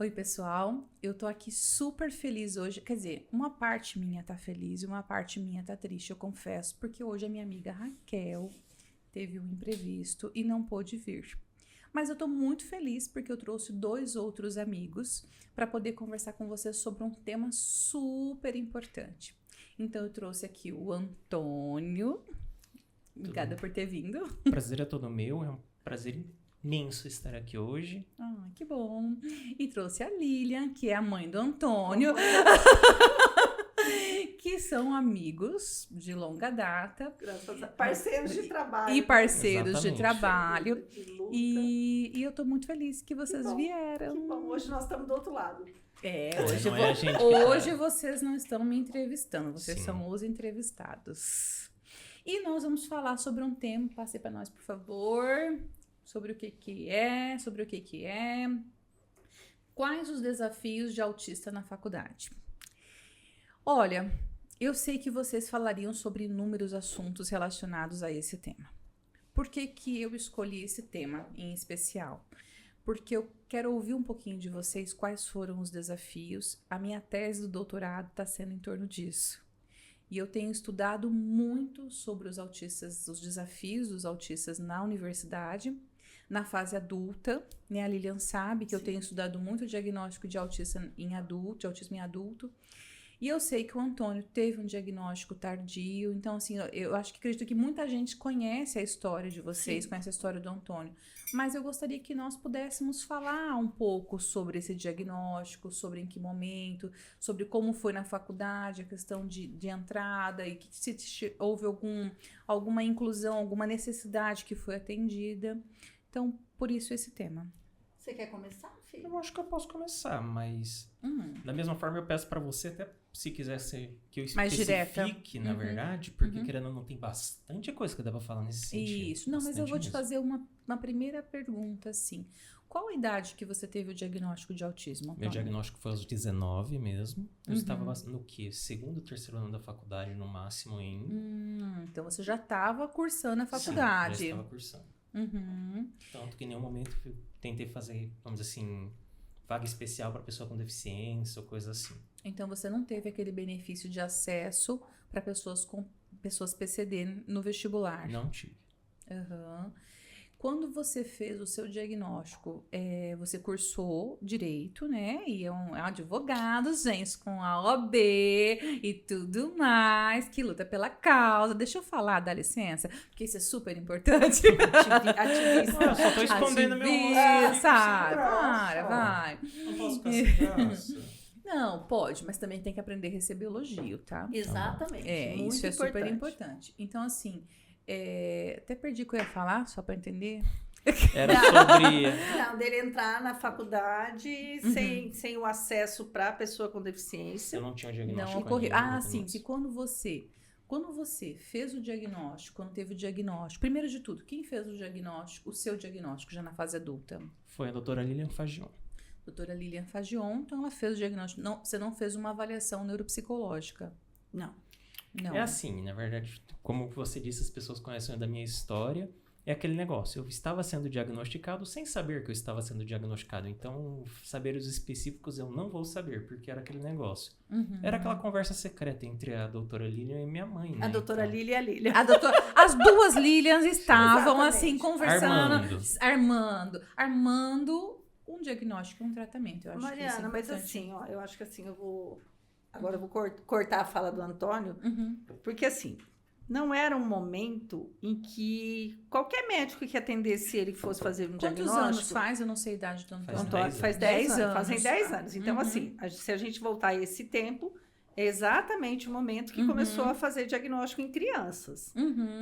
Oi, pessoal. Eu tô aqui super feliz hoje. Quer dizer, uma parte minha tá feliz e uma parte minha tá triste, eu confesso, porque hoje a minha amiga Raquel teve um imprevisto e não pôde vir. Mas eu tô muito feliz porque eu trouxe 2 outros amigos para poder conversar com vocês sobre um tema super importante. Então, eu trouxe aqui o Antônio. Obrigada por ter vindo. O prazer é todo meu, é um prazer imenso estar aqui hoje. Ah, que bom. E trouxe a Lilian, que é a mãe do Antônio, que são amigos de longa data. Graças a parceiros de trabalho. E parceiros de Exatamente. trabalho. De luta. E eu tô muito feliz que vocês bom, vieram. Que bom, hoje nós estamos do outro lado. Hoje, não é a gente que hoje tá- vocês não estão me entrevistando, vocês Sim. são os entrevistados. E nós vamos falar sobre um tema, passe para nós, por favor, sobre o que é, quais os desafios de autista na faculdade. Olha, eu sei que vocês falariam sobre inúmeros assuntos relacionados a esse tema. Por que eu escolhi esse tema em especial? Porque eu quero ouvir um pouquinho de vocês quais foram os desafios. A minha tese do doutorado está sendo em torno disso. E eu tenho estudado muito sobre os autistas, os desafios dos autistas na universidade, na fase adulta, né? A Lilian sabe que eu tenho estudado muito o diagnóstico de autismo em adulto. E eu sei que o Antônio teve um diagnóstico tardio, então assim, eu acredito que muita gente conhece a história de vocês, conhece a história do Antônio, mas eu gostaria que nós pudéssemos falar um pouco sobre esse diagnóstico, sobre em que momento, sobre como foi na faculdade, a questão de entrada e que se houve alguma inclusão, alguma necessidade que foi atendida. Então, por isso esse tema. Você quer começar, filho? Eu acho que eu posso começar, mas da mesma forma eu peço pra você, até se quiser ser que eu Mais direta. especifique, na verdade, porque querendo ou não, tem bastante coisa que dá pra falar nesse sentido. Isso. Não, mas eu Bastante vou te mesmo. fazer uma primeira pergunta, assim. Qual a idade que você teve o diagnóstico de autismo, Meu Antônio? diagnóstico foi aos 19 mesmo. Eu estava no quê? Segundo, terceiro ano da faculdade, no máximo Então você já estava cursando a Sim, já faculdade. estava cursando. Uhum. Tanto que em nenhum momento eu tentei fazer, vamos dizer assim, vaga especial para pessoa com deficiência ou coisa assim. Então você não teve aquele benefício de acesso para pessoas PCD no vestibular. Não tive. Aham. Quando você fez o seu diagnóstico, você cursou direito, né? E é um advogado, gente, com a OAB e tudo mais, que luta pela causa. Deixa eu falar, dá licença, porque isso é super importante. Ativista. Eu só tô escondendo meu Ativista, rosto. sabe? Graça. Vai. Não posso ficar sem graça. Não, pode, mas também tem que aprender a receber elogio, tá? Exatamente. Isso muito é super importante. Então, assim, até perdi o que eu ia falar, só pra entender. Era sobre... Não, dele entrar na faculdade sem o acesso para a pessoa com deficiência. Eu não tinha diagnóstico. Não ocorreu. ainda, Ah, sim, que quando você fez o diagnóstico, quando teve o diagnóstico, primeiro de tudo, quem fez o diagnóstico, o seu diagnóstico já na fase adulta? Foi a doutora Lilian Fagion. Doutora Lilian Fagion, então ela fez o diagnóstico. Não, você não fez uma avaliação neuropsicológica. Não. Não. É assim, na verdade, como você disse, as pessoas conhecem da minha história, é aquele negócio. Eu estava sendo diagnosticado sem saber que eu estava sendo diagnosticado. Então, saber os específicos eu não vou saber, porque era aquele negócio. Era aquela conversa secreta entre a doutora Lilian e minha mãe, né? A doutora Então, Lília e a Lília. As duas Lilians estavam Exatamente. assim conversando, Armando. um diagnóstico, um tratamento. Eu acho que isso é Mariana, mas importante. assim, ó, eu acho que assim, agora eu vou cortar a fala do Antônio, porque assim, não era um momento em que qualquer médico que atendesse ele que fosse fazer um Quantos diagnóstico... anos faz? Eu não sei a idade do Antônio. Antônio, faz 10 10 anos. Fazem 10 Ah. anos. Então, assim, se a gente voltar a esse tempo, é exatamente o momento que começou a fazer diagnóstico em crianças,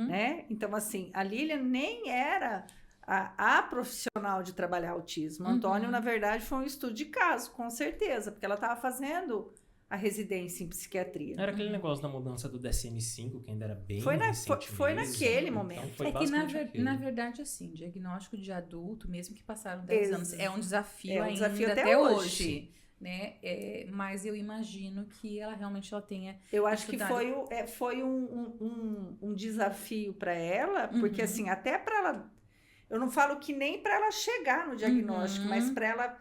né? Então, assim, a Lilian nem era a profissional de trabalhar autismo. O Antônio, na verdade, foi um estudo de caso, com certeza, porque ela estava fazendo a residência em psiquiatria. Era aquele negócio da mudança do DSM-5, que ainda era bem Foi recente foi mesmo. naquele momento. Então, foi É que, basicamente aquilo. na verdade, assim, diagnóstico de adulto, mesmo que passaram 10 anos, é um desafio É um ainda desafio até até hoje. Né? Mas eu imagino que ela realmente tenha... Eu acho que estudado. foi um desafio para ela, porque assim, até para ela... Eu não falo que nem para ela chegar no diagnóstico, mas para ela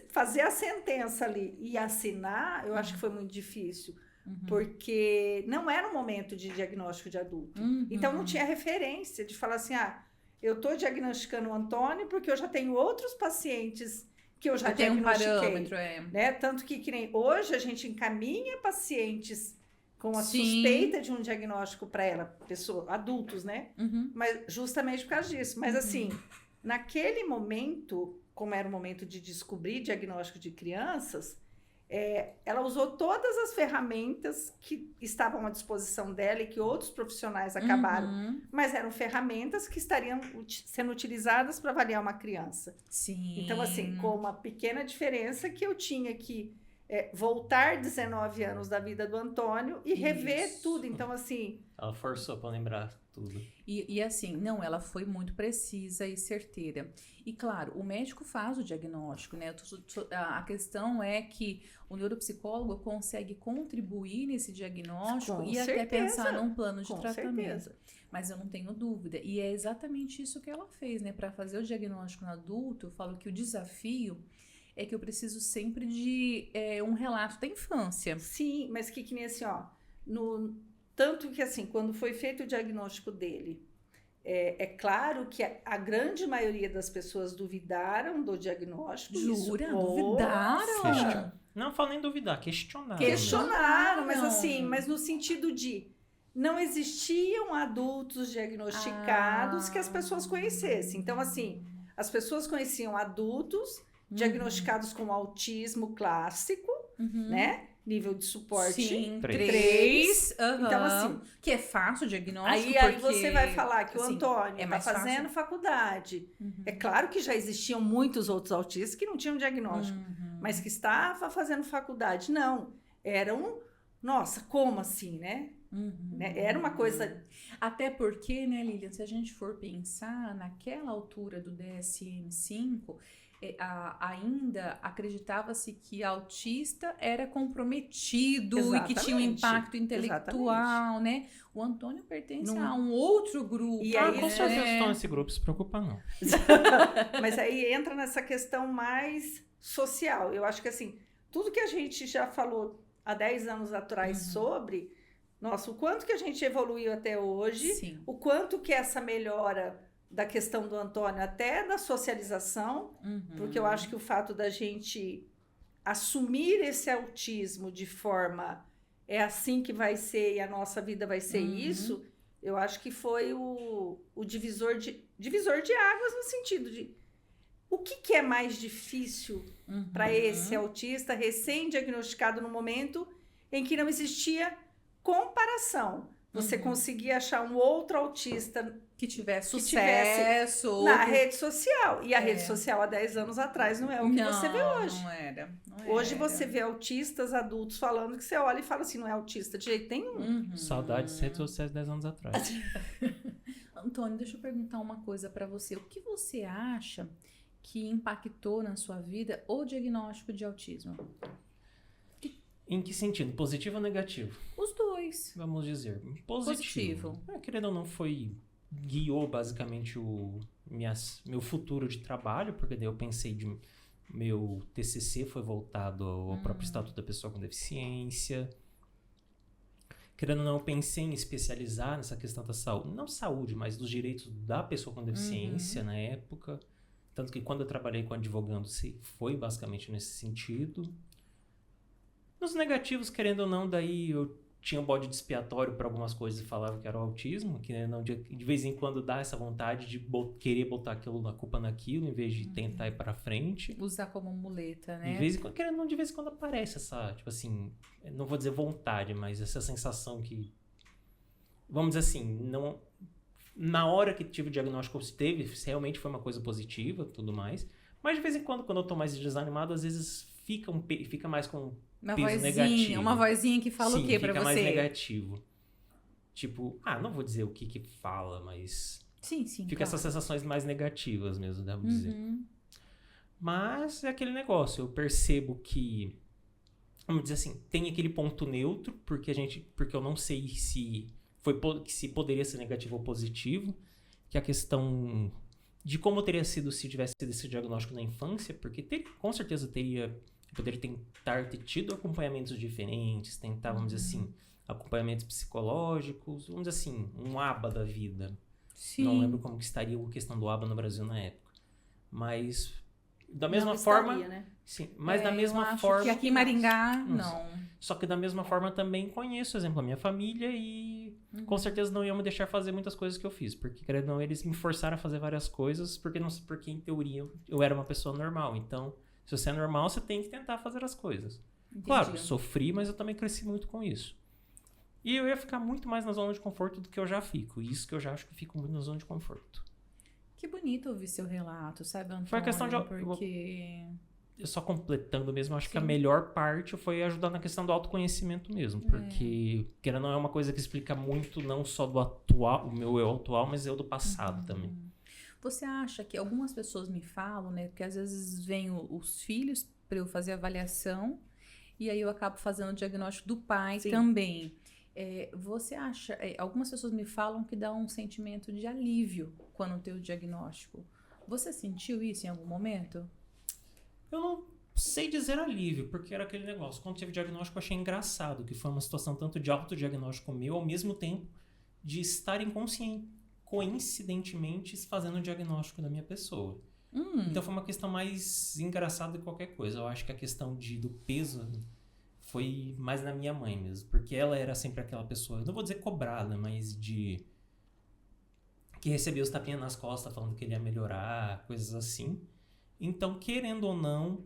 fazer a sentença ali e assinar, eu acho que foi muito difícil. Porque não era um momento de diagnóstico de adulto. Então, não tinha referência de falar assim, eu estou diagnosticando o Antônio porque eu já tenho outros pacientes que eu já diagnostiquei. Um parâmetro, né? Tanto que nem hoje a gente encaminha pacientes com a suspeita de um diagnóstico para ela, adultos, né? Mas justamente por causa disso. Mas assim, naquele momento, como era o momento de descobrir diagnóstico de crianças, ela usou todas as ferramentas que estavam à disposição dela e que outros profissionais acabaram, mas eram ferramentas que estariam sendo utilizadas para avaliar uma criança. Sim. Então, assim, com uma pequena diferença que eu tinha que voltar 19 anos da vida do Antônio e rever tudo. Então, assim... Ela forçou para lembrar tudo. E assim, não, ela foi muito precisa e certeira. E claro, o médico faz o diagnóstico, né? A questão é que o neuropsicólogo consegue contribuir nesse diagnóstico Com e certeza. até pensar num plano de Com tratamento. certeza. Mas eu não tenho dúvida. E é exatamente isso que ela fez, né? Para fazer o diagnóstico no adulto, eu falo que o desafio é que eu preciso sempre de um relato da infância. Sim, mas que nem assim, tanto que assim, quando foi feito o diagnóstico dele, é claro que a grande maioria das pessoas duvidaram do diagnóstico. Jura? Isso. Duvidaram? Não falo nem duvidar, questionaram. Questionaram, mas assim, mas no sentido de não existiam adultos diagnosticados que as pessoas conhecessem. Então, assim, as pessoas conheciam adultos diagnosticados com autismo clássico, né? Nível de suporte. Sim, 3. Então, assim... Que é fácil o diagnóstico, Aí porque... você vai falar que o assim, Antônio está mais fazendo faculdade. É claro que já existiam muitos outros autistas que não tinham diagnóstico, mas que estava fazendo faculdade. Não, eram... Nossa, como assim, né? Era uma coisa... Até porque, né, Lilian, se a gente for pensar naquela altura do DSM-5... ainda acreditava-se que autista era comprometido. Exatamente. E que tinha um impacto intelectual, né? O Antônio pertence a um outro grupo. E aí, com certeza estão nesse grupo, se preocupa não. Mas aí entra nessa questão mais social. Eu acho que assim, tudo que a gente já falou há 10 anos atrás sobre, nossa, o quanto que a gente evoluiu até hoje, Sim. O quanto que essa melhora da questão do Antônio, até da socialização, porque eu acho que o fato da gente assumir esse autismo de forma é assim que vai ser e a nossa vida vai ser isso, eu acho que foi o divisor de águas no sentido de o que é mais difícil para esse autista recém-diagnosticado no momento em que não existia comparação. Você conseguia achar um outro autista que tivesse sucesso na rede social. E a rede social há 10 anos atrás não é o que você vê hoje. Não era. Hoje você vê autistas adultos falando que você olha e fala assim, não é autista de jeito nenhum. Saudades redes sociais 10 anos atrás. Antônio, deixa eu perguntar uma coisa para você. O que você acha que impactou na sua vida o diagnóstico de autismo? Em que sentido? Positivo ou negativo? Os dois. Vamos dizer. Positivo. Querendo ou não, guiou basicamente meu futuro de trabalho, porque daí eu pensei meu TCC foi voltado ao próprio Estatuto da Pessoa com Deficiência. Querendo ou não, eu pensei em especializar nessa questão da saúde, não saúde, mas dos direitos da pessoa com deficiência na época. Tanto que quando eu trabalhei com advogando, foi basicamente nesse sentido. Nos negativos, querendo ou não, daí eu tinha um bode expiatório para algumas coisas e falava que era o autismo, que né, não, de vez em quando dá essa vontade de querer botar a culpa naquilo, em vez de tentar ir para frente. Usar como muleta, né? De vez em quando, querendo ou não, de vez em quando aparece essa, tipo assim, não vou dizer vontade, mas essa sensação que, vamos dizer assim, não, na hora que tive o diagnóstico realmente foi uma coisa positiva, tudo mais, mas de vez em quando eu tô mais desanimado, às vezes fica mais com uma vozinha que fala o quê pra você? Fica mais negativo. Tipo, não vou dizer o que fala, mas... Sim, fica essas sensações mais negativas mesmo, devo dizer. Mas é aquele negócio, eu percebo que, vamos dizer assim, tem aquele ponto neutro, porque eu não sei se poderia ser negativo ou positivo, que a questão de como teria sido se tivesse sido esse diagnóstico na infância, porque com certeza poderia tentar ter tido acompanhamentos diferentes, tentar, vamos dizer assim, acompanhamentos psicológicos, vamos dizer assim, um ABA da vida. Sim. Não lembro como que estaria a questão do ABA no Brasil na época. Mas, da mesma Não forma... estaria, né? Sim, mas da Eu mesma acho forma... que aqui em Maringá, não. Só que da mesma forma também conheço, por exemplo, a minha família e com certeza não iam me deixar fazer muitas coisas que eu fiz. Porque, querendo ou não, eles me forçaram a fazer várias coisas porque em teoria, eu era uma pessoa normal. Então, se você é normal, você tem que tentar fazer as coisas. Entendi. Claro, sofri, mas eu também cresci muito com isso. E eu ia ficar muito mais na zona de conforto do que eu já fico. E isso que eu já acho que fico muito na zona de conforto. Que bonito ouvir seu relato, sabe, Antônio? Foi a questão de... Porque... Eu só completando mesmo, acho que a Sim. melhor parte foi ajudar na questão do autoconhecimento mesmo. Porque não é uma coisa que explica muito, não só do atual, o meu eu atual, mas eu do passado também. Você acha que algumas pessoas me falam, né? Porque às vezes vêm os filhos para eu fazer avaliação e aí eu acabo fazendo o diagnóstico do pai Sim. também. Você acha... algumas pessoas me falam que dá um sentimento de alívio quando tem o diagnóstico. Você sentiu isso em algum momento? Eu não sei dizer alívio, porque era aquele negócio. Quando teve diagnóstico, eu achei engraçado, que foi uma situação tanto de autodiagnóstico meu, ao mesmo tempo de estarem coincidentemente fazendo o diagnóstico da minha pessoa. Então foi uma questão mais engraçada do que qualquer coisa. Eu acho que a questão do peso foi mais na minha mãe mesmo, porque ela era sempre aquela pessoa, eu não vou dizer cobrada, mas que recebia os tapinhas nas costas falando que ele ia melhorar, coisas assim. Então, querendo ou não,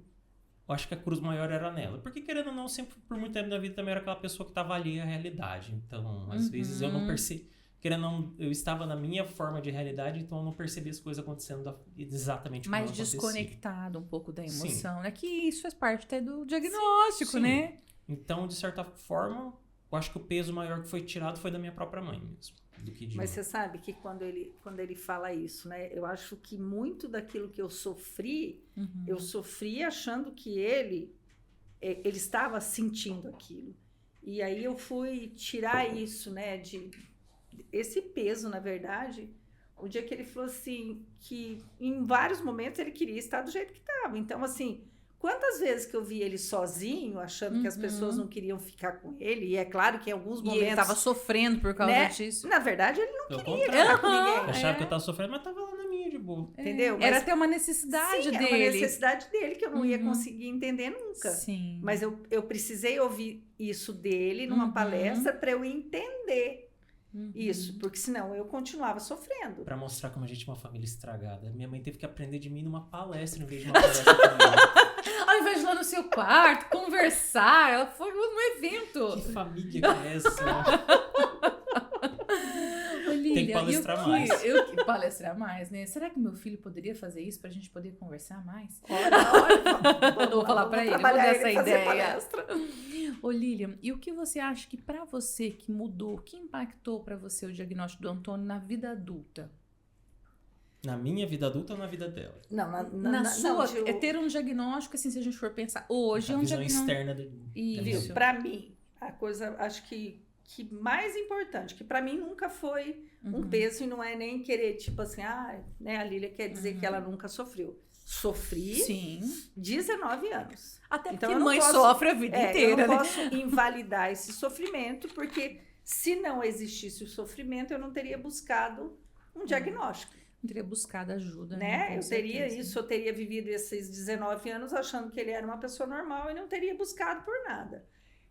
eu acho que a cruz maior era nela. Porque, querendo ou não, sempre, por muito tempo da vida, também era aquela pessoa que estava ali à realidade. Então, às vezes, eu não percebi... Querendo ou não, eu estava na minha forma de realidade, então eu não percebi as coisas acontecendo exatamente como Mais acontecia. desconectado um pouco da emoção, Sim. né? Que isso faz parte até do diagnóstico, Sim. né? Então, de certa forma, eu acho que o peso maior que foi tirado foi da minha própria mãe mesmo. Do que de Mas mim. você sabe que quando ele fala isso, né? Eu acho que muito daquilo que eu sofri, eu sofri achando que ele estava sentindo aquilo. E aí eu fui tirar isso, né? Esse peso, na verdade, o dia que ele falou assim, que em vários momentos ele queria estar do jeito que estava. Então, assim, quantas vezes que eu vi ele sozinho, achando que as pessoas não queriam ficar com ele, e é claro que em alguns E momentos... ele tava sofrendo por causa né? disso. Na verdade, ele não Pelo queria contrário. ficar com ninguém. Eu achava que eu tava sofrendo, mas tava lá na minha, de boa. Entendeu? Era Mas- até uma necessidade Sim, dele. era uma necessidade dele que eu não ia conseguir entender nunca. Sim. Mas eu precisei ouvir isso dele numa palestra para eu entender isso, porque senão eu continuava sofrendo. Pra mostrar como a gente é uma família estragada. Minha mãe teve que aprender de mim numa palestra em vez de uma palestra comigo. Ao invés de ir lá no seu quarto, conversar, ela foi num evento. Que família que é essa? Ô, Lília, Tem que palestrar eu mais. Eu palestrar mais, né? Será que meu filho poderia fazer isso pra gente poder conversar mais? Olha, Eu vou falar pra ele, vou dar trabalhar essa ele, fazer ideia. palestra. Ô, Lilian, e o que você acha que pra você que mudou, o que impactou pra você o diagnóstico do Antônio na vida adulta? Na minha vida adulta ou na vida dela? Não, Na sua, Gil, é ter um diagnóstico, assim, se a gente for pensar, hoje a é um visão diagnóstico... externa da Isso. vida. Para mim, a coisa, acho que mais importante, que para mim nunca foi um peso e não é nem querer, tipo assim, né, a Lília quer dizer que ela nunca sofreu. Sofri Sim. 19 anos. Até Então, porque eu não mãe posso- sofre a vida inteira, eu não né? posso invalidar esse sofrimento, porque se não existisse o sofrimento, eu não teria buscado um diagnóstico. Não teria buscado ajuda, Né? Com Eu teria certeza. isso, eu teria vivido esses 19 anos achando que ele era uma pessoa normal e não teria buscado por nada.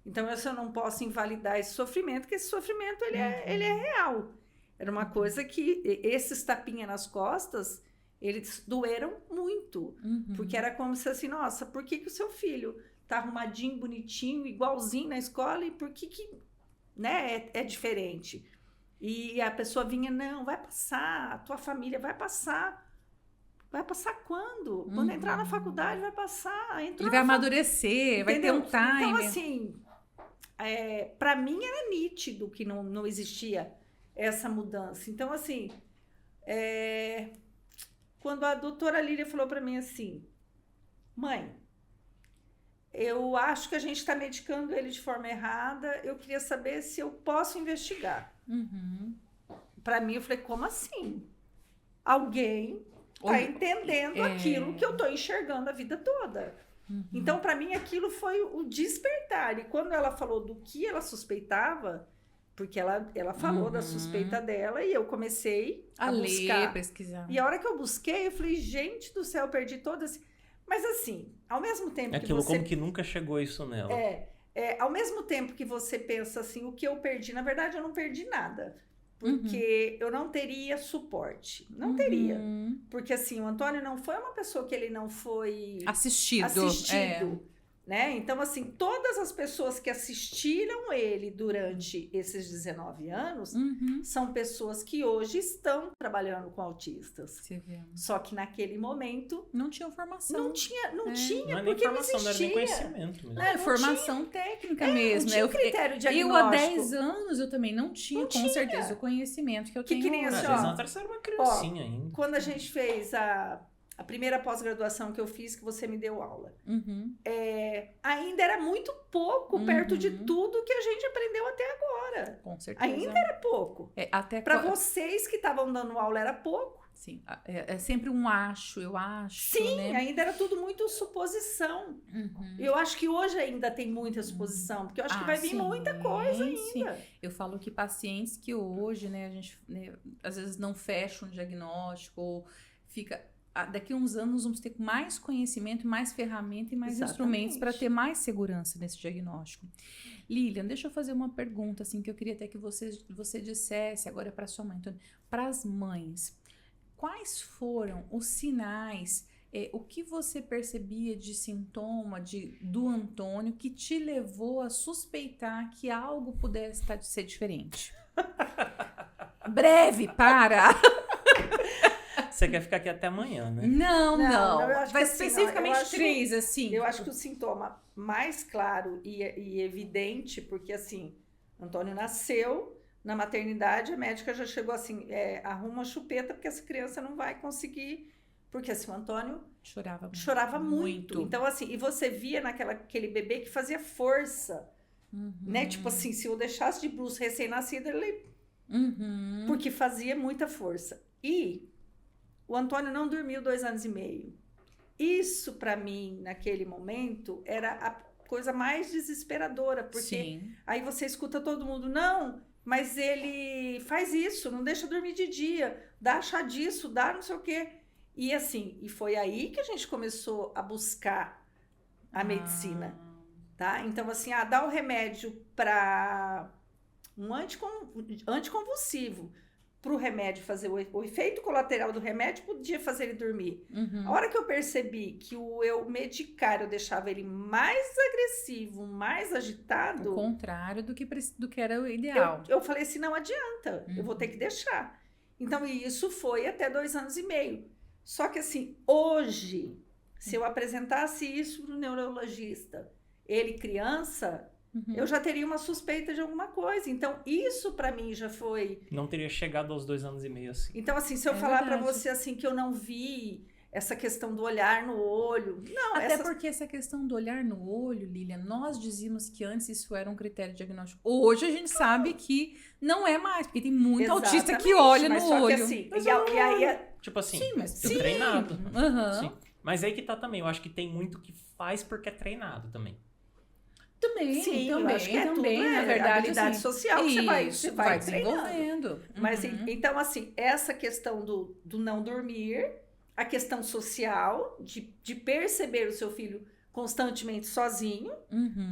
Então, eu não posso invalidar esse sofrimento, porque esse sofrimento ele é real. Era uma coisa que esses tapinhas nas costas, eles doeram muito. Porque era como se assim, nossa, por que o seu filho tá arrumadinho, bonitinho, igualzinho na escola e por que né, é diferente? E a pessoa vinha, não, vai passar, a tua família vai passar. Vai passar quando? Quando entrar na faculdade, vai passar. Ele vai amadurecer, vai ter um Entendeu? time. Então, assim, para mim era nítido que não existia essa mudança. Então, assim, quando a doutora Lília falou para mim assim, mãe, eu acho que a gente está medicando ele de forma errada, eu queria saber se eu posso investigar. Para mim, eu falei, como assim? Alguém tá entendendo aquilo que eu tô enxergando a vida toda. Então, para mim, aquilo foi o despertar. E quando ela falou do que ela suspeitava, porque ela falou da suspeita dela, e eu comecei a buscar. ler, pesquisar. E a hora que eu busquei, eu falei, gente do céu, eu perdi todas. Mas assim, ao mesmo tempo que Aquilo você... como que nunca chegou isso nela. ao mesmo tempo que você pensa assim, o que eu perdi, na verdade eu não perdi nada. Porque eu não teria suporte. Não teria. Porque assim, o Antônio não foi uma pessoa que ele não foi assistido. Né? Então, assim, todas as pessoas que assistiram ele durante esses 19 anos são pessoas que hoje estão trabalhando com autistas. Só que naquele momento... Não tinha formação. Não tinha, Não é nem porque formação, não não era nem existia. conhecimento mesmo. Não, formação técnica mesmo. Não tinha critério diagnóstico. Eu, há 10 anos, eu também não tinha, com certeza, o conhecimento que eu tenho que nem hoje. assim, Às vezes você era uma criancinha ainda. Quando a gente fez a primeira pós-graduação que eu fiz, que você me deu aula, ainda era muito pouco perto de tudo que a gente aprendeu até agora. Com certeza. Ainda era pouco. Para vocês que estavam dando aula, era pouco. Sim, é sempre um acho, eu acho. Sim, né? Ainda era tudo muito suposição. Eu acho que hoje ainda tem muita suposição, porque eu acho que vai vir muita coisa ainda. Sim. Eu falo que pacientes que hoje, né, a gente às vezes não fecha um diagnóstico, ou fica... Daqui a uns anos vamos ter mais conhecimento, mais ferramenta e mais instrumentos para ter mais segurança nesse diagnóstico. Lilian, deixa eu fazer uma pergunta assim, que eu queria até que você dissesse agora para sua mãe, Antônio. Para as mães, quais foram os sinais, o que você percebia de sintoma do Antônio que te levou a suspeitar que algo pudesse ser diferente? Breve, para! Você quer ficar aqui até amanhã, né? Não. Eu acho Mas que, especificamente 3, assim. Eu acho que o sintoma mais claro e evidente, porque assim, Antônio nasceu na maternidade, a médica já chegou assim, arruma a chupeta, porque essa criança não vai conseguir, porque assim, o Antônio chorava muito. Então assim, e você via aquele bebê que fazia força, né? Tipo assim, se eu deixasse de bruço recém-nascido, ele... Porque fazia muita força. E o Antônio não dormiu 2 anos e meio. Isso, para mim, naquele momento, era a coisa mais desesperadora. Porque aí você escuta todo mundo, não, mas ele faz isso, não deixa dormir de dia, dá chá disso, dá não sei o quê. E assim, e foi aí que a gente começou a buscar a medicina. Tá? Então, assim, dá um remédio para um anticonvulsivo. Para o remédio fazer o efeito colateral do remédio, podia fazer ele dormir. A hora que eu percebi que eu medicar, eu deixava ele mais agressivo, mais agitado... O contrário do que era o ideal. Eu falei assim, não adianta, eu vou ter que deixar. Então, isso foi até 2 anos e meio. Só que assim, hoje, se eu apresentasse isso para o neurologista, ele criança... eu já teria uma suspeita de alguma coisa. Então, isso para mim já foi... Não teria chegado aos 2 anos e meio assim. Então, assim, se eu falar para você assim que eu não vi essa questão do olhar no olho... Não, até porque essa questão do olhar no olho, Lilian, nós dizíamos que antes isso era um critério diagnóstico. Hoje a gente sabe que não é mais, porque tem muito autista que olha no olho. Que assim, e aí... Tipo assim, sim, treinado. Sim. Mas aí que tá também. Eu acho que tem muito que faz porque é treinado também. Também, eu acho que também, na verdade, habilidade assim, social que você vai desenvolvendo. Mas então, assim, essa questão do não dormir, a questão social, de perceber o seu filho constantemente sozinho,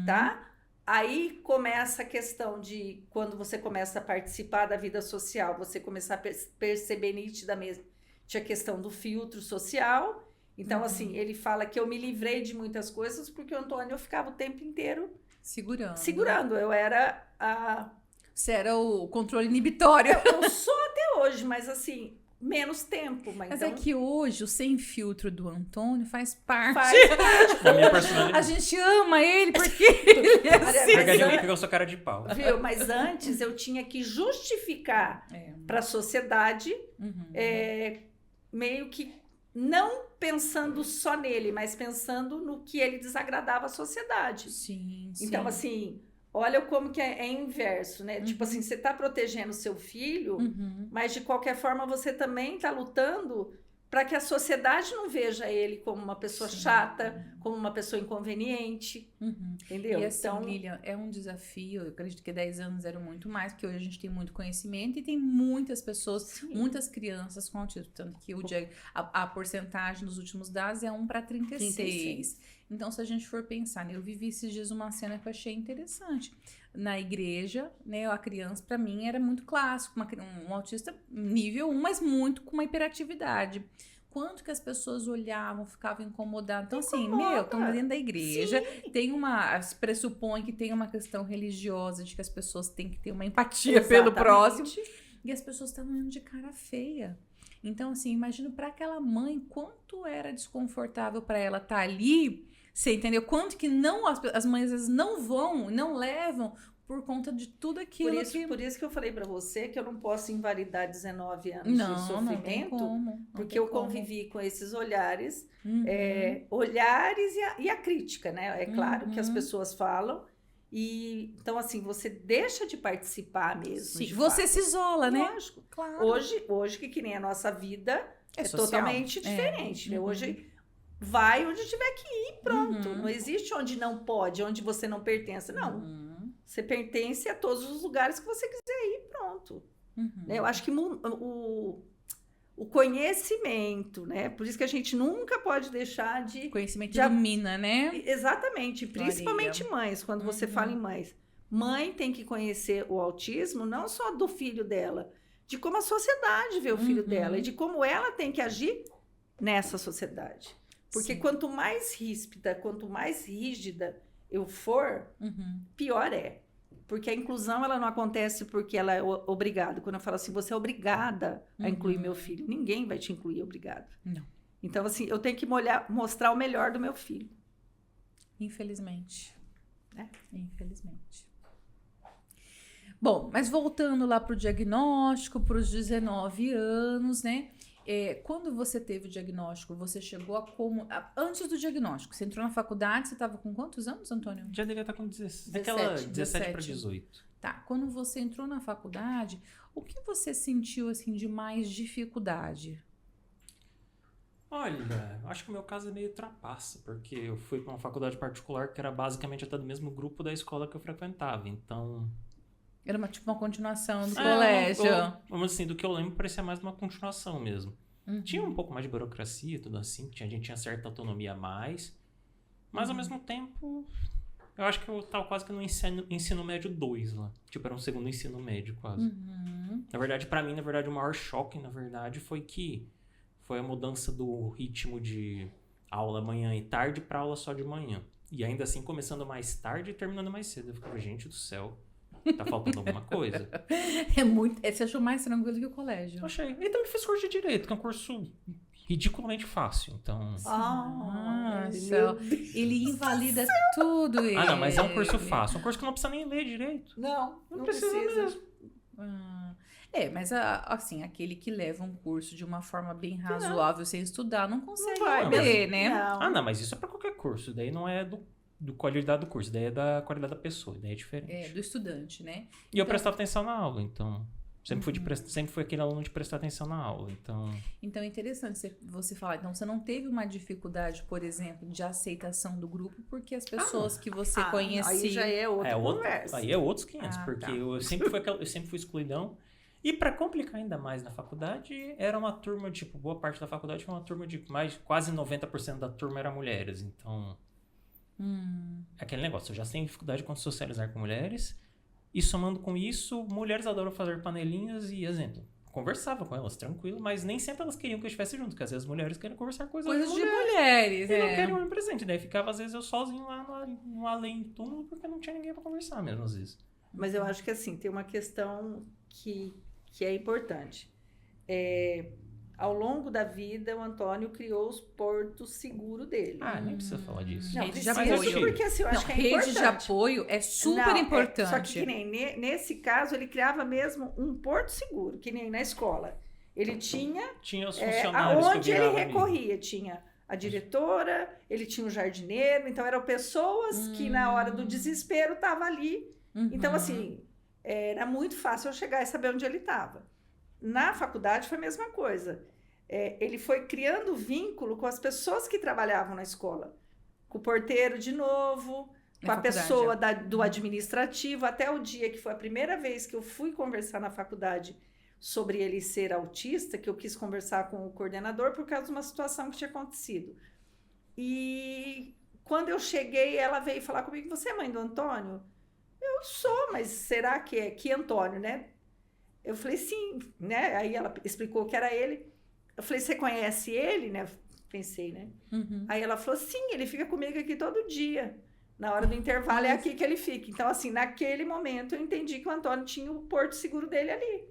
tá? Aí começa a questão de, quando você começa a participar da vida social, você começar a perceber nitidamente a questão do filtro social. Então, assim, ele fala que eu me livrei de muitas coisas porque o Antônio ficava o tempo inteiro segurando. Eu era Você era o controle inibitório. Eu sou até hoje, mas assim, menos tempo. Mas então... é que hoje o sem filtro do Antônio faz parte da minha personalidade. A gente ama ele porque ele é assim. Porque eu sou cara de pau. Viu? Mas antes eu tinha que justificar para a sociedade, meio que não pensando só nele, mas pensando no que ele desagradava à sociedade. Sim. Então, assim, olha como que é inverso, né? Tipo assim, você tá protegendo o seu filho, mas de qualquer forma você também tá lutando para que a sociedade não veja ele como uma pessoa chata, como uma pessoa inconveniente, entendeu? E assim, Então, Lilian, é um desafio, eu acredito que 10 anos eram muito mais, porque hoje a gente tem muito conhecimento e tem muitas pessoas, muitas crianças com autismo, tanto que a porcentagem dos últimos dados é 1:36. Então, se a gente for pensar, né, eu vivi esses dias uma cena que eu achei interessante. Na igreja, né, a criança, para mim, era muito clássico, um autista nível 1, mas muito com uma hiperatividade. Quanto que as pessoas olhavam, ficavam incomodadas. Então, assim, estão dentro da igreja, se pressupõe que tem uma questão religiosa, de que as pessoas têm que ter uma empatia pelo próximo. E as pessoas estavam olhando de cara feia. Então, assim, imagino para aquela mãe quanto era desconfortável para ela estar ali. Você entendeu? Quanto que as mães às vezes não levam por conta de tudo aquilo Por isso que eu falei para você que eu não posso invalidar 19 anos de sofrimento, não tem como, porque eu convivi com esses olhares, e a crítica, né? É claro que as pessoas falam, e então assim, você deixa de participar mesmo. Sim, você se isola, né? Lógico. Claro. Hoje que nem a nossa vida é social. Totalmente diferente, né? Hoje vai onde tiver que ir, pronto. Não existe onde não pode, onde você não pertence. Não. Você pertence a todos os lugares que você quiser ir, pronto. Eu acho que o conhecimento, né? Por isso que a gente nunca pode deixar de... Conhecimento ilumina, né? Exatamente. Principalmente mães, quando você fala em mães. Mãe tem que conhecer o autismo não só do filho dela, de como a sociedade vê o filho dela e de como ela tem que agir nessa sociedade. Porque quanto mais ríspida, quanto mais rígida eu for, pior é. Porque a inclusão, ela não acontece porque ela é obrigada. Quando eu falo assim, você é obrigada a incluir meu filho. Ninguém vai te incluir obrigado. Não. Então, assim, eu tenho que mostrar o melhor do meu filho. Infelizmente. Infelizmente. Bom, mas voltando lá para o diagnóstico, para os 19 anos, né? Quando você teve o diagnóstico, você chegou antes do diagnóstico, você entrou na faculdade, você estava com quantos anos, Antônio? Já devia estar com 17 para 18. Tá, quando você entrou na faculdade, o que você sentiu, assim, de mais dificuldade? Olha, acho que o meu caso é meio trapaça, porque eu fui para uma faculdade particular que era basicamente até do mesmo grupo da escola que eu frequentava, então... Era uma continuação do colégio. Vamos assim, do que eu lembro, parecia mais uma continuação mesmo. Tinha um pouco mais de burocracia, tudo assim, a gente tinha certa autonomia a mais, mas ao mesmo tempo, eu acho que eu estava quase que no ensino médio 2 lá. Tipo, era um segundo ensino médio quase. Na verdade, para mim, o maior choque, na verdade, foi a mudança do ritmo de aula manhã e tarde para aula só de manhã. E ainda assim, começando mais tarde e terminando mais cedo. Eu ficava, gente do céu. Tá faltando alguma coisa? Você achou mais tranquilo que o colégio? Eu achei. E também fiz curso de Direito, que é um curso ridiculamente fácil, então... Ele invalida tudo. Não, mas é um curso fácil. Um curso que não precisa nem ler direito. Não precisa mesmo. Mas assim, aquele que leva um curso de uma forma bem razoável sem estudar, não consegue ler, né? Não, mas isso é pra qualquer curso. Daí não é do qualidade do curso, daí é da qualidade da pessoa, daí é diferente. Do estudante, né? E eu prestava atenção na aula, então... Sempre fui aquele aluno de prestar atenção na aula, então... Então é interessante você falar. Então, você não teve uma dificuldade, por exemplo, de aceitação do grupo, porque as pessoas que você conhecia... Aí já é outra conversa. Aí é outros 500, porque eu sempre fui excluidão. E para complicar ainda mais na faculdade, era uma turma, tipo, boa parte da faculdade foi uma turma de quase 90% da turma era mulheres, então... Aquele negócio, eu já tenho dificuldade com socializar com mulheres, e somando com isso, mulheres adoram fazer panelinhas e, exemplo, conversava com elas tranquilo, mas nem sempre elas queriam que eu estivesse junto, porque às vezes as mulheres querem conversar coisas de mulheres, e não querem um presente, daí ficava às vezes eu sozinho lá no além túmulo, porque não tinha ninguém para conversar mesmo às vezes. Mas eu acho que assim, tem uma questão que é importante. Ao longo da vida, o Antônio criou os portos seguros dele. Nem precisa falar disso. Não, rede de apoio. Porque assim, eu acho que é rede importante. de apoio é super importante. Só que nem nesse caso, ele criava mesmo um porto seguro, que nem na escola. Ele tinha os funcionários aonde ele recorria. Tinha a diretora, ele tinha o jardineiro. Então, eram pessoas que na hora do desespero estavam ali. Então, assim, era muito fácil eu chegar e saber onde ele estava. Na faculdade foi a mesma coisa. ele foi criando vínculo com as pessoas que trabalhavam na escola. Com o porteiro de novo, com a pessoa do administrativo, até o dia que foi a primeira vez que eu fui conversar na faculdade sobre ele ser autista, que eu quis conversar com o coordenador por causa de uma situação que tinha acontecido. E quando eu cheguei, ela veio falar comigo, você é mãe do Antônio? Eu sou, mas será que é? Que Antônio, né? Eu falei, sim, né? Aí ela explicou que era ele. Eu falei, você conhece ele, né? Pensei, né? Aí ela falou, sim, ele fica comigo aqui todo dia. Na hora do intervalo é aqui que ele fica. Então, assim, naquele momento eu entendi que o Antônio tinha o porto seguro dele ali.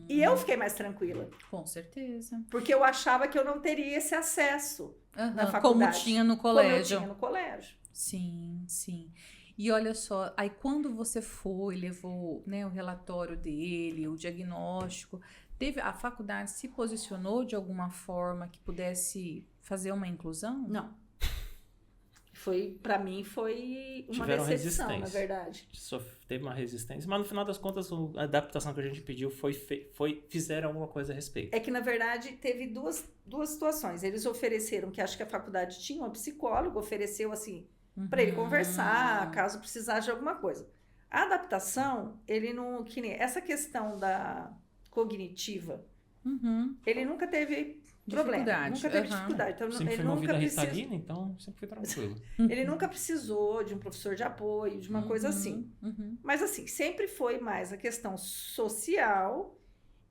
E eu fiquei mais tranquila. Com certeza. Porque eu achava que eu não teria esse acesso na faculdade. Como tinha no colégio. Como eu tinha no colégio. Sim, sim. E olha só, aí quando você foi, levou, né, o relatório dele, o diagnóstico, a faculdade se posicionou de alguma forma que pudesse fazer uma inclusão? Não. Para mim foi uma Tiveram decepção, resistência. na verdade. Só teve uma resistência, mas no final das contas a adaptação que a gente pediu fizeram alguma coisa a respeito. É que, na verdade, teve duas situações. Eles ofereceram, que acho que a faculdade tinha um psicólogo, ofereceu assim, para ele conversar, caso precisasse de alguma coisa. A adaptação, ele não... Que nem essa questão da cognitiva, ele nunca teve problema. Nunca teve dificuldade. Então, sempre ele fui movida a nunca Ritalina, então sempre foi tranquilo. Ele nunca precisou de um professor de apoio, de uma coisa assim. Mas, assim, sempre foi mais a questão social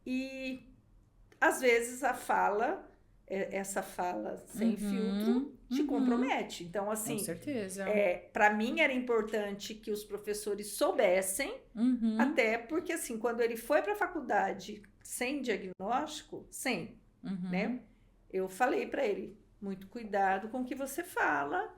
e, às vezes, essa fala sem filtro te compromete. Então, assim, com certeza. Para mim era importante que os professores soubessem, até porque, assim, quando ele foi para a faculdade sem diagnóstico, né? Eu falei para ele, muito cuidado com o que você fala,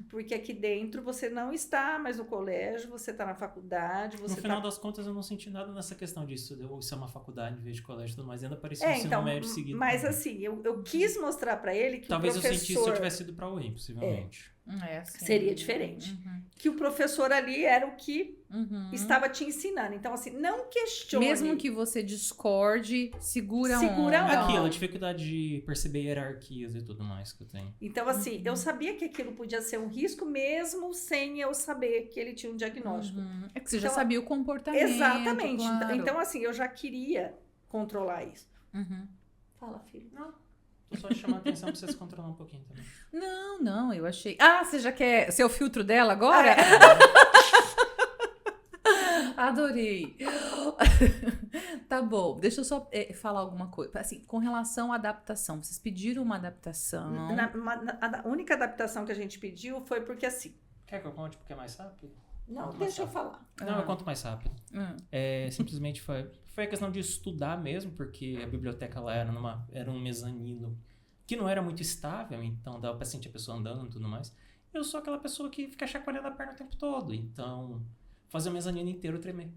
porque aqui dentro você não está mais no colégio, você está na faculdade. No final das contas, eu não senti nada nessa questão disso, ou isso é uma faculdade em vez de colégio, mas ainda parecia um ensino médio seguido. Mas também. assim, eu quis mostrar para ele que talvez o professor... eu sentisse se eu tivesse ido para o UEM, possivelmente. Seria diferente. Que o professor ali era o que estava te ensinando. Então, assim, não questione. Mesmo que você discorde, segura Aquilo, a dificuldade de perceber hierarquias e tudo mais que eu tenho. Então, assim, eu sabia que aquilo podia ser um risco, mesmo sem eu saber que ele tinha um diagnóstico. É que você já sabia o comportamento. Exatamente. Claro. Então, assim, eu já queria controlar isso. Fala, filho. Não. Tô só chamando a atenção pra vocês controlar um pouquinho também. Não, eu achei... Ah, você já quer ser o filtro dela agora? Adorei. Tá bom, deixa eu só falar alguma coisa. Assim, com relação à adaptação, vocês pediram uma adaptação? A única adaptação que a gente pediu foi porque, assim... Quer que eu conte porque é mais rápido? Não, deixa eu falar. Não, eu conto mais rápido. Simplesmente foi a questão de estudar mesmo, porque a biblioteca lá era um mezanino que não era muito estável, então dava pra sentir a pessoa andando e tudo mais. Eu sou aquela pessoa que fica chacoalhando a perna o tempo todo, então fazia o mezanino inteiro tremer.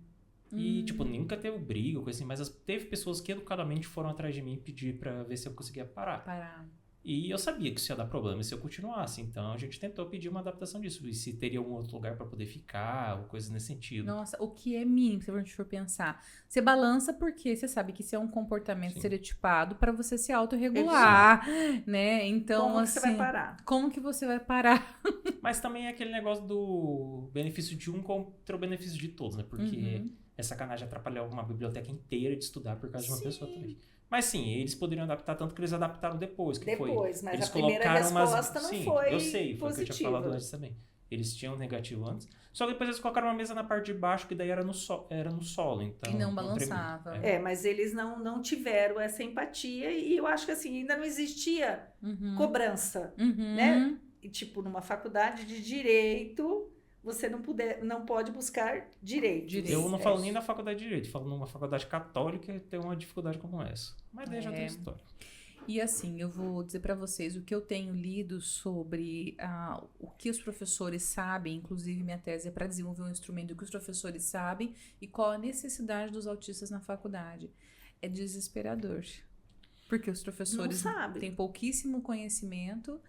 E, tipo, nunca teve briga, coisa assim, mas teve pessoas que educadamente foram atrás de mim e pedir pra ver se eu conseguia parar. E eu sabia que isso ia dar problema se eu continuasse. Então, a gente tentou pedir uma adaptação disso. E se teria algum outro lugar para poder ficar, ou coisas nesse sentido. Nossa, o que é mínimo, se a gente for pensar. Você balança porque você sabe que isso é um comportamento estereotipado para você se autorregular, né? Então, como assim... que você vai parar? Como que você vai parar? Mas também é aquele negócio do benefício de um contra o benefício de todos, né? Porque é sacanagem atrapalhar uma biblioteca inteira de estudar por causa de uma pessoa também. Mas sim, eles poderiam adaptar, tanto que eles adaptaram depois. Mas eles a primeira resposta não foi eu sei, foi o que eu tinha falado antes também. Eles tinham negativo antes. Só que depois eles colocaram uma mesa na parte de baixo, que daí era no solo. Então, e não balançava. Mas eles não tiveram essa empatia. E eu acho que assim, ainda não existia cobrança. Né? E, tipo, numa faculdade de direito... você não pode buscar direito. Eu não falo nem da faculdade de Direito, falo numa faculdade católica e tem uma dificuldade como essa. Mas deixa outra história. E assim, eu vou dizer para vocês o que eu tenho lido sobre o que os professores sabem, inclusive minha tese é para desenvolver um instrumento que os professores sabem e qual a necessidade dos autistas na faculdade. É desesperador. Porque os professores têm pouquíssimo conhecimento.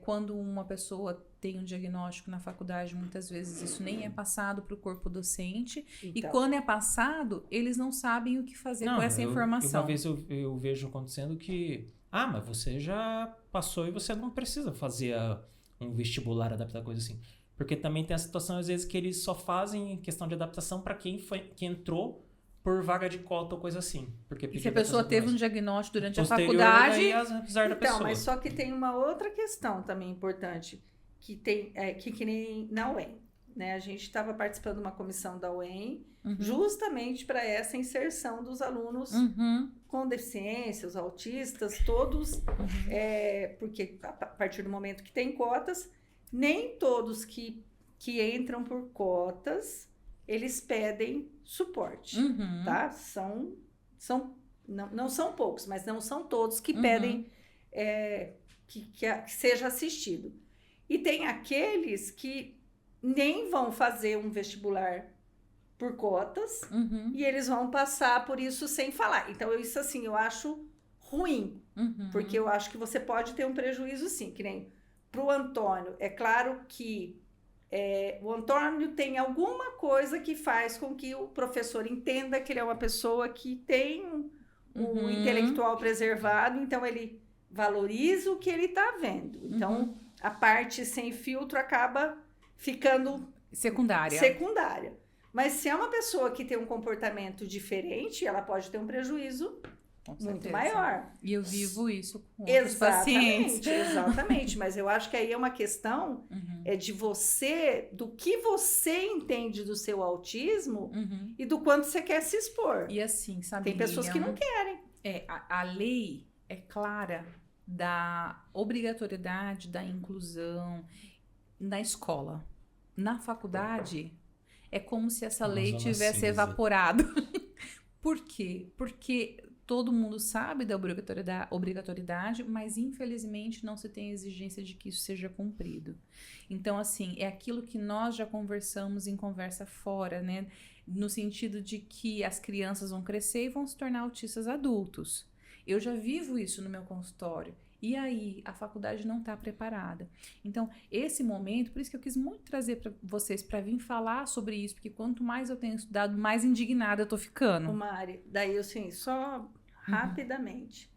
quando uma pessoa tem um diagnóstico na faculdade, muitas vezes isso nem é passado para o corpo docente. Então. E quando é passado, eles não sabem o que fazer com essa informação. Uma vez eu vejo acontecendo que... mas você já passou e você não precisa fazer um vestibular adaptado, coisa assim. Porque também tem a situação, às vezes, que eles só fazem questão de adaptação para quem entrou por vaga de cota ou coisa assim. Porque e se a pessoa teve um diagnóstico durante a faculdade... Aí, apesar da pessoa. Mas só que tem uma outra questão também importante, que nem na UEM. Né? A gente estava participando de uma comissão da UEM, justamente para essa inserção dos alunos com deficiência, os autistas, todos, porque a partir do momento que tem cotas, nem todos que entram por cotas, eles pedem suporte, tá? Não são poucos, mas não são todos que pedem que seja assistido. E tem aqueles que nem vão fazer um vestibular por cotas e eles vão passar por isso sem falar. Então, isso assim, eu acho ruim, porque eu acho que você pode ter um prejuízo sim, que nem para o Antônio. É claro que o Antônio tem alguma coisa que faz com que o professor entenda que ele é uma pessoa que tem um intelectual preservado, então ele valoriza o que ele está vendo. Então, a parte sem filtro acaba ficando secundária. Mas se é uma pessoa que tem um comportamento diferente, ela pode ter um prejuízo muito maior. E eu vivo isso com outros pacientes. Exatamente. Mas eu acho que aí é uma questão de você, do que você entende do seu autismo e do quanto você quer se expor. E assim, sabe, tem pessoas que não querem. A lei é clara da obrigatoriedade da inclusão na escola. Na faculdade, é como se essa lei tivesse evaporado. Por quê? Porque todo mundo sabe da obrigatoriedade, mas infelizmente não se tem exigência de que isso seja cumprido. Então, assim, é aquilo que nós já conversamos em conversa fora, né? No sentido de que as crianças vão crescer e vão se tornar autistas adultos. Eu já vivo isso no meu consultório. E aí, a faculdade não está preparada. Então, esse momento, por isso que eu quis muito trazer para vocês, para vir falar sobre isso, porque quanto mais eu tenho estudado, mais indignada eu tô ficando. Mari, daí, assim, só rapidamente.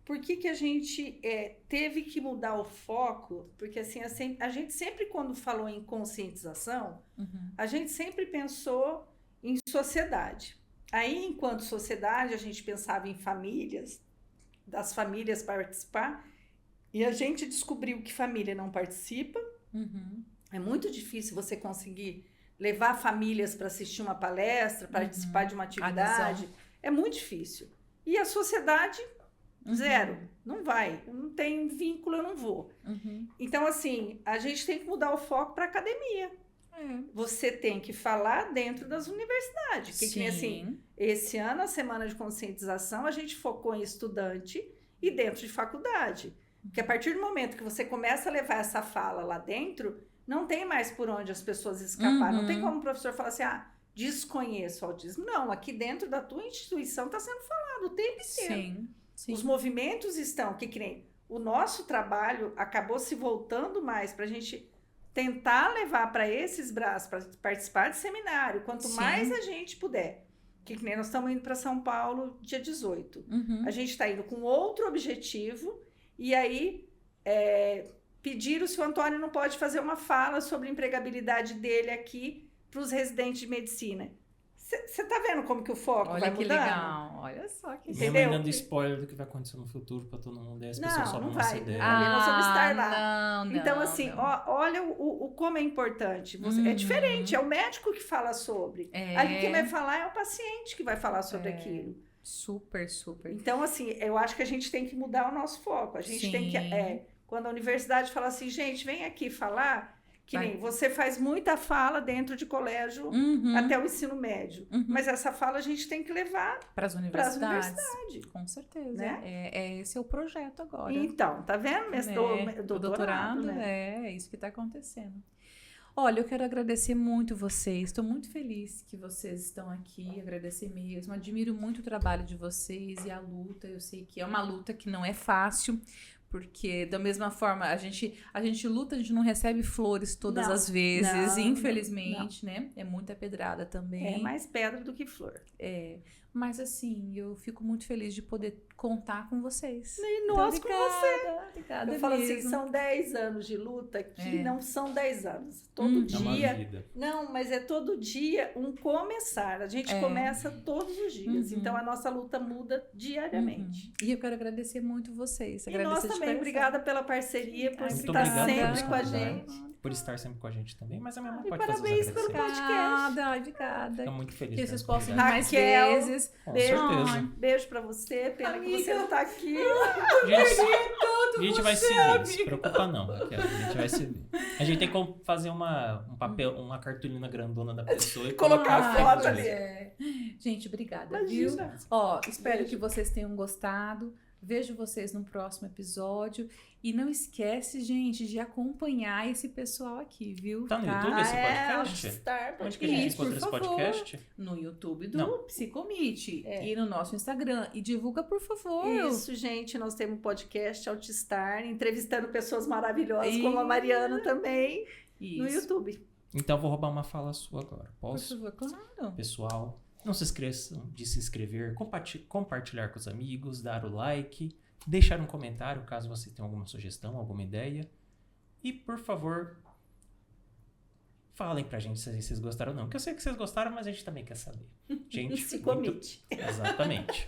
Por que a gente teve que mudar o foco? Porque, assim, a gente sempre, quando falou em conscientização, a gente sempre pensou em sociedade. Aí, enquanto sociedade, a gente pensava em famílias, das famílias participar, e a gente descobriu que família não participa. É muito difícil você conseguir levar famílias para assistir uma palestra, participar de uma atividade. É muito difícil. E a sociedade, zero. Não vai. Eu não tenho vínculo, eu não vou. Então, assim, a gente tem que mudar o foco para a academia. Você tem que falar dentro das universidades. Que nem assim, esse ano, a semana de conscientização, a gente focou em estudante e dentro de faculdade. Porque a partir do momento que você começa a levar essa fala lá dentro, não tem mais por onde as pessoas escapar. Não tem como o professor falar assim, desconheço o autismo. Não, aqui dentro da tua instituição está sendo falado o tempo inteiro. Sim. Os movimentos estão, que nem o nosso trabalho acabou se voltando mais para a gente tentar levar para esses braços, para participar de seminário, quanto mais a gente puder. Que nem nós estamos indo para São Paulo dia 18. A gente está indo com outro objetivo, e aí pediram se o Antônio não pode fazer uma fala sobre a empregabilidade dele aqui para os residentes de medicina. Você tá vendo como que o foco vai mudando? Olha que legal, olha só que entendeu? Minha mãe dando spoiler do que vai acontecer no futuro para todo mundo, e as pessoas só vão se ideia. Nós vamos estar lá. Então, assim, olha o como é importante. É diferente, é o médico que fala sobre. Ali quem vai falar é o paciente que vai falar sobre aquilo. Super, super. Então, assim, eu acho que a gente tem que mudar o nosso foco. A gente tem que... quando a universidade fala assim, gente, vem aqui falar... Que nem você faz muita fala dentro de colégio até o ensino médio. Mas essa fala a gente tem que levar para as universidades. Com certeza. Né? Esse é o projeto agora. Então, tá vendo? O doutorado, né? É isso que está acontecendo. Olha, eu quero agradecer muito vocês. Estou muito feliz que vocês estão aqui. Agradecer mesmo. Admiro muito o trabalho de vocês e a luta. Eu sei que é uma luta que não é fácil, Porque, da mesma forma, a gente luta, a gente não recebe flores todas as vezes, infelizmente, né? É muita pedrada também. É mais pedra do que flor. Mas, assim, eu fico muito feliz de poder contar com vocês. E nós com você. Obrigada Eu falo mesmo. assim, são 10 anos de luta que não são 10 anos. Todo É uma dia... vida. Não, mas é todo dia um começar. A gente começa todos os dias. Então, a nossa luta muda diariamente. E eu quero agradecer muito vocês. E nós também. Obrigada pela parceria, por Muito estar obrigado sempre pelos com a convidados, gente. por estar sempre com a gente também. Mas a minha mãe E pode fazer os parabéns pelo agradecimentos. Obrigada. Fico muito feliz. Que vocês mesmo, possam ir obrigado. mais Raquel, vezes. Com Beijo. certeza. Beijo pra você. Pena que você não tá aqui. A gente vai se ver, não se preocupa não, Raquel. A gente vai se ver. A gente tem que fazer um papel, uma cartolina grandona da pessoa e Colocar a colocar foto ali. Gente, obrigada, Imagina. viu? Ó, espero Beijo. que vocês tenham gostado. Vejo vocês no próximo episódio. E não esquece, gente, de acompanhar esse pessoal aqui, viu? Tá no YouTube esse podcast? Star Onde que a gente Isso, encontra esse por favor. podcast? No YouTube do Não. Psicomite e no nosso Instagram. E divulga, por favor. Isso, gente, nós temos um podcast Altistar, entrevistando pessoas maravilhosas, como a Mariana também, no Isso. YouTube. Então vou roubar uma fala sua agora. Por Posso? favor, claro. Pessoal, não se esqueçam de se inscrever, compartilhar com os amigos, dar o like, deixar um comentário caso você tenha alguma sugestão, alguma ideia. E, por favor, falem pra gente se vocês gostaram ou não. Porque eu sei que vocês gostaram, mas a gente também quer saber. Gente, Psicomite. Exatamente.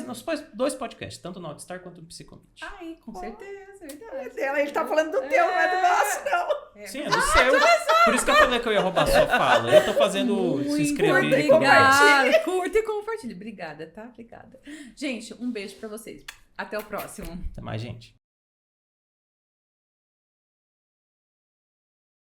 Nos dois podcasts, tanto no Altistar quanto no Psicomite. Ai, com certeza, verdade. Ele tá falando do teu, não é do nosso, não. Sim, é do seu. Por isso que eu falei que eu ia roubar sua fala. Eu tô fazendo se inscrever. Muito e comentar. obrigada. Curta e compartilhe. Obrigada, tá? Obrigada. Gente, um beijo pra vocês. Até o próximo. Até mais, gente.